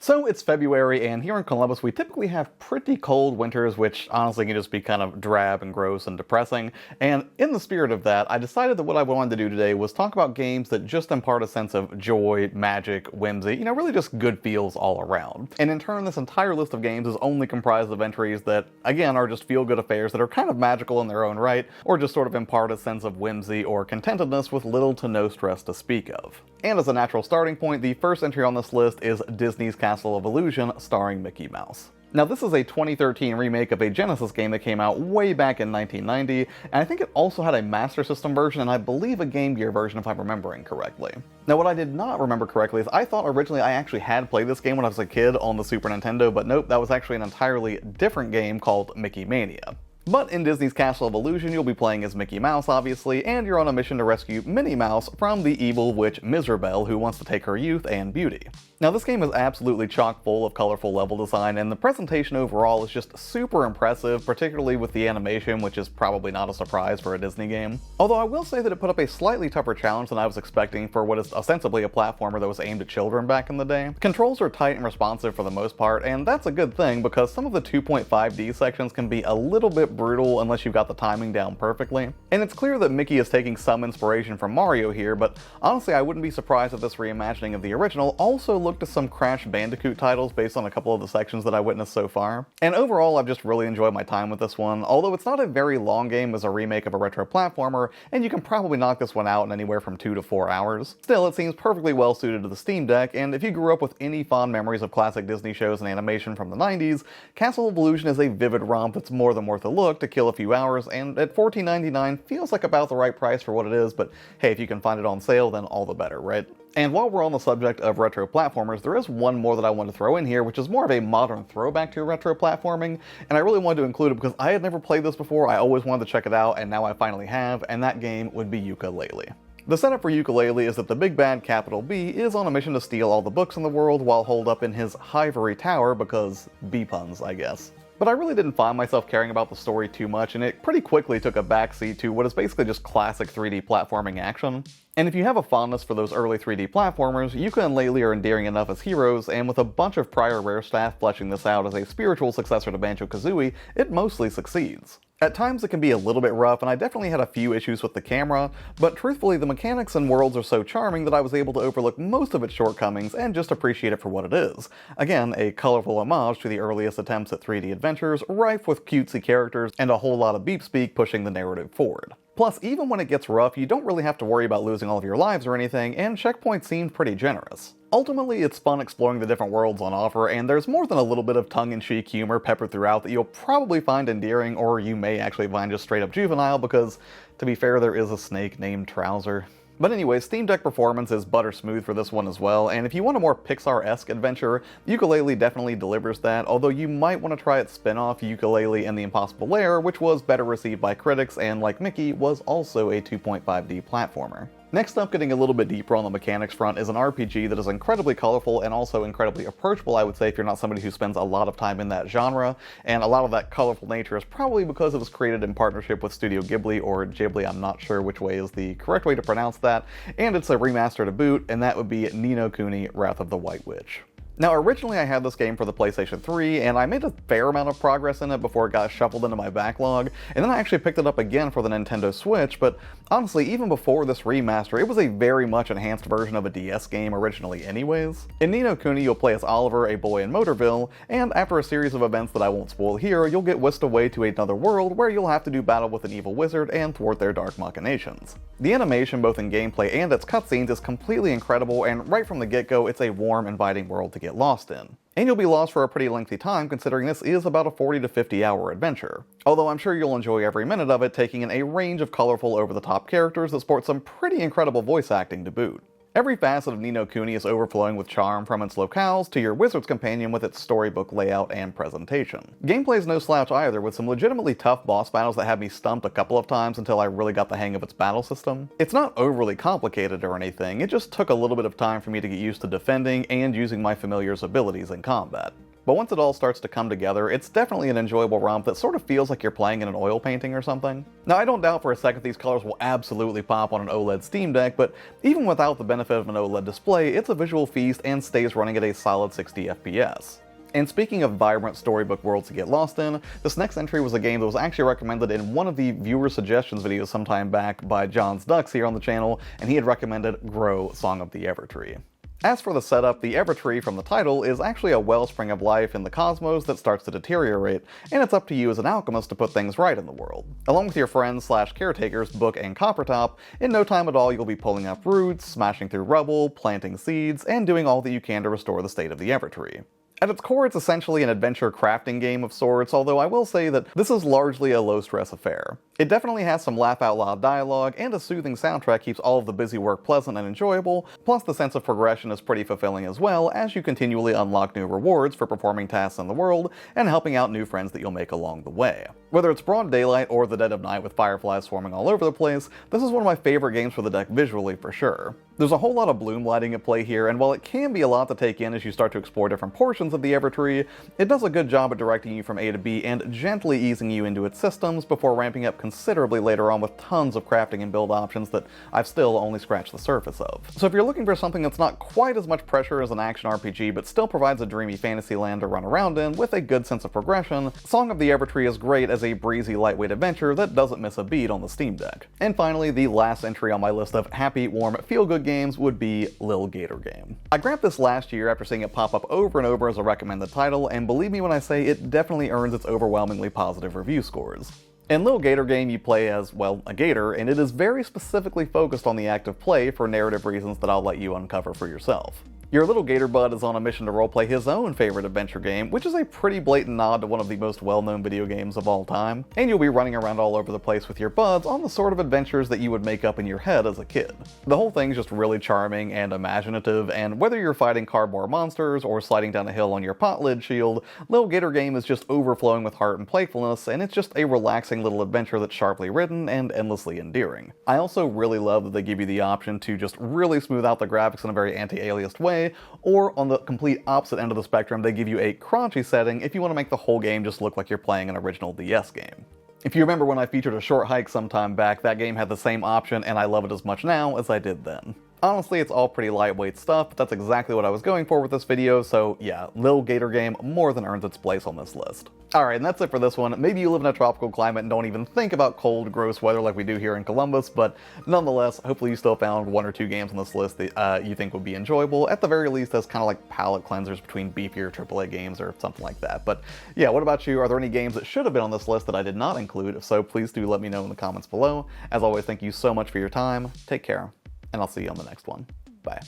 So it's February, and here in Columbus we typically have pretty cold winters, which honestly can just be kind of drab and gross and depressing. And in the spirit of that, I decided that what I wanted to do today was talk about games that just impart a sense of joy, magic, whimsy, really just good feels all around. And in turn, this entire list of games is only comprised of entries that, again, are just feel-good affairs that are kind of magical in their own right, or just sort of impart a sense of whimsy or contentedness with little to no stress to speak of. And as a natural starting point, the first entry on this list is Disney's Castle of Illusion, starring Mickey Mouse. Now, this is a 2013 remake of a Genesis game that came out way back in 1990, and I think it also had a Master System version and I believe a Game Gear version if I'm remembering correctly. Now, what I did not remember correctly is I thought originally I actually had played this game when I was a kid on the Super Nintendo, but nope, that was actually an entirely different game called Mickey Mania. But in Disney's Castle of Illusion, you'll be playing as Mickey Mouse, obviously, and you're on a mission to rescue Minnie Mouse from the evil witch Miserabelle, who wants to take her youth and beauty. Now, this game is absolutely chock full of colorful level design, and the presentation overall is just super impressive, particularly with the animation, which is probably not a surprise for a Disney game. Although I will say that it put up a slightly tougher challenge than I was expecting for what is ostensibly a platformer that was aimed at children back in the day. Controls are tight and responsive for the most part, and that's a good thing because some of the 2.5D sections can be a little bit brutal unless you've got the timing down perfectly. And it's clear that Mickey is taking some inspiration from Mario here, but honestly I wouldn't be surprised if this reimagining of the original also looked to some Crash Bandicoot titles based on a couple of the sections that I witnessed so far. And overall I've just really enjoyed my time with this one, although it's not a very long game as a remake of a retro platformer, and you can probably knock this one out in anywhere from 2 to 4 hours. Still, it seems perfectly well suited to the Steam Deck, and if you grew up with any fond memories of classic Disney shows and animation from the 90s, Castle of Illusion is a vivid romp that's more than worth a look to kill a few hours, and at $14.99 feels like about the right price for what it is, but hey, if you can find it on sale, then all the better, right? And while we're on the subject of retro platformers, there is one more that I want to throw in here, which is more of a modern throwback to retro platforming, and I really wanted to include it because I had never played this before, I always wanted to check it out, and now I finally have, and that game would be Yooka-Laylee. The setup for Yooka-Laylee is that the big bad, capital B, is on a mission to steal all the books in the world while holed up in his ivory tower because B-puns, I guess. But I really didn't find myself caring about the story too much, and it pretty quickly took a backseat to what is basically just classic 3D platforming action. And if you have a fondness for those early 3D platformers, Yooka and Laylee are endearing enough as heroes, and with a bunch of prior Rare staff fleshing this out as a spiritual successor to Banjo-Kazooie, it mostly succeeds. At times it can be a little bit rough, and I definitely had a few issues with the camera, but truthfully the mechanics and worlds are so charming that I was able to overlook most of its shortcomings and just appreciate it for what it is. Again, a colorful homage to the earliest attempts at 3D adventures, rife with cutesy characters and a whole lot of beep speak pushing the narrative forward. Plus, even when it gets rough, you don't really have to worry about losing all of your lives or anything, and checkpoints seem pretty generous. Ultimately, it's fun exploring the different worlds on offer, and there's more than a little bit of tongue-in-cheek humor peppered throughout that you'll probably find endearing, or you may actually find just straight up juvenile, because, to be fair, there is a snake named Trouser. But anyway, Steam Deck performance is butter smooth for this one as well, and if you want a more Pixar-esque adventure, Yooka-Laylee definitely delivers that, although you might want to try its spin-off, Yooka-Laylee and the Impossible Lair, which was better received by critics and, like Mickey, was also a 2.5D platformer. Next up, getting a little bit deeper on the mechanics front, is an RPG that is incredibly colorful and also incredibly approachable, I would say, if you're not somebody who spends a lot of time in that genre, and a lot of that colorful nature is probably because it was created in partnership with Studio Ghibli, or Ghibli, I'm not sure which way is the correct way to pronounce that, and it's a remaster to boot, and that would be Ni no Kuni: Wrath of the White Witch. Now, originally I had this game for the PlayStation 3, and I made a fair amount of progress in it before it got shuffled into my backlog, and then I actually picked it up again for the Nintendo Switch, but honestly, even before this remaster, it was a very much enhanced version of a DS game originally anyways. In Ni no Kuni, you'll play as Oliver, a boy in Motorville, and after a series of events that I won't spoil here, you'll get whisked away to another world where you'll have to do battle with an evil wizard and thwart their dark machinations. The animation, both in gameplay and its cutscenes, is completely incredible, and right from the get-go, it's a warm, inviting world to get lost in. And you'll be lost for a pretty lengthy time considering this is about a 40 to 50 hour adventure. Although I'm sure you'll enjoy every minute of it, taking in a range of colorful over-the-top characters that sport some pretty incredible voice acting to boot. Every facet of Ni no Kuni is overflowing with charm, from its locales to your wizard's companion with its storybook layout and presentation. Gameplay's no slouch either, with some legitimately tough boss battles that had me stumped a couple of times until I really got the hang of its battle system. It's not overly complicated or anything, it just took a little bit of time for me to get used to defending and using my familiar's abilities in combat. but once it all starts to come together, it's definitely an enjoyable romp that sort of feels like you're playing in an oil painting or something. Now, I don't doubt for a second these colors will absolutely pop on an OLED Steam Deck, but even without the benefit of an OLED display, it's a visual feast and stays running at a solid 60 FPS. And speaking of vibrant storybook worlds to get lost in, this next entry was a game that was actually recommended in one of the viewer suggestions videos sometime back by John's Ducks here on the channel, and he had recommended Grow Song of the Evertree. As for the setup, the Evertree from the title is actually a wellspring of life in the cosmos that starts to deteriorate, and it's up to you as an alchemist to put things right in the world. Along with your friends/caretakers, Book and Coppertop, in no time at all you'll be pulling up roots, smashing through rubble, planting seeds, and doing all that you can to restore the state of the Evertree. At its core, it's essentially an adventure crafting game of sorts, although I will say that this is largely a low-stress affair. It definitely has some laugh-out-loud dialogue, and a soothing soundtrack keeps all of the busy work pleasant and enjoyable, plus the sense of progression is pretty fulfilling as well, as you continually unlock new rewards for performing tasks in the world, and helping out new friends that you'll make along the way. Whether it's broad daylight or the dead of night with fireflies swarming all over the place, this is one of my favorite games for the deck visually for sure. There's a whole lot of bloom lighting at play here, and while it can be a lot to take in as you start to explore different portions of the Evertree, it does a good job at directing you from A to B and gently easing you into its systems before ramping up considerably later on with tons of crafting and build options that I've still only scratched the surface of. So if you're looking for something that's not quite as much pressure as an action RPG but still provides a dreamy fantasy land to run around in with a good sense of progression, Song of the Evertree is great as a breezy, lightweight adventure that doesn't miss a beat on the Steam Deck. And finally, the last entry on my list of happy, warm, feel-good games would be Lil Gator Game. I grabbed this last year after seeing it pop up over and over as a recommended title, and believe me when I say it definitely earns its overwhelmingly positive review scores. In Lil Gator Game, you play as, well, a gator, and it is very specifically focused on the act of play for narrative reasons that I'll let you uncover for yourself. Your little gator bud is on a mission to roleplay his own favorite adventure game, which is a pretty blatant nod to one of the most well-known video games of all time, and you'll be running around all over the place with your buds on the sort of adventures that you would make up in your head as a kid. The whole thing's just really charming and imaginative, and whether you're fighting cardboard monsters or sliding down a hill on your pot lid shield, Lil Gator Game is just overflowing with heart and playfulness, and it's just a relaxing little adventure that's sharply written and endlessly endearing. I also really love that they give you the option to just really smooth out the graphics in a very anti-aliased way, or on the complete opposite end of the spectrum, they give you a crunchy setting if you want to make the whole game just look like you're playing an original DS game. If you remember when I featured A Short Hike some time back, that game had the same option, and I love it as much now as I did then. Honestly, it's all pretty lightweight stuff, but that's exactly what I was going for with this video, so yeah, Lil Gator Game more than earns its place on this list. Alright, and that's it for this one. Maybe you live in a tropical climate and don't even think about cold, gross weather like we do here in Columbus, but nonetheless, hopefully you still found one or two games on this list that you think would be enjoyable, at the very least as kind of like palate cleansers between beefier AAA games or something like that. But yeah, what about you? Are there any games that should have been on this list that I did not include? If so, please do let me know in the comments below. As always, thank you so much for your time, take care, and I'll see you on the next one. Bye.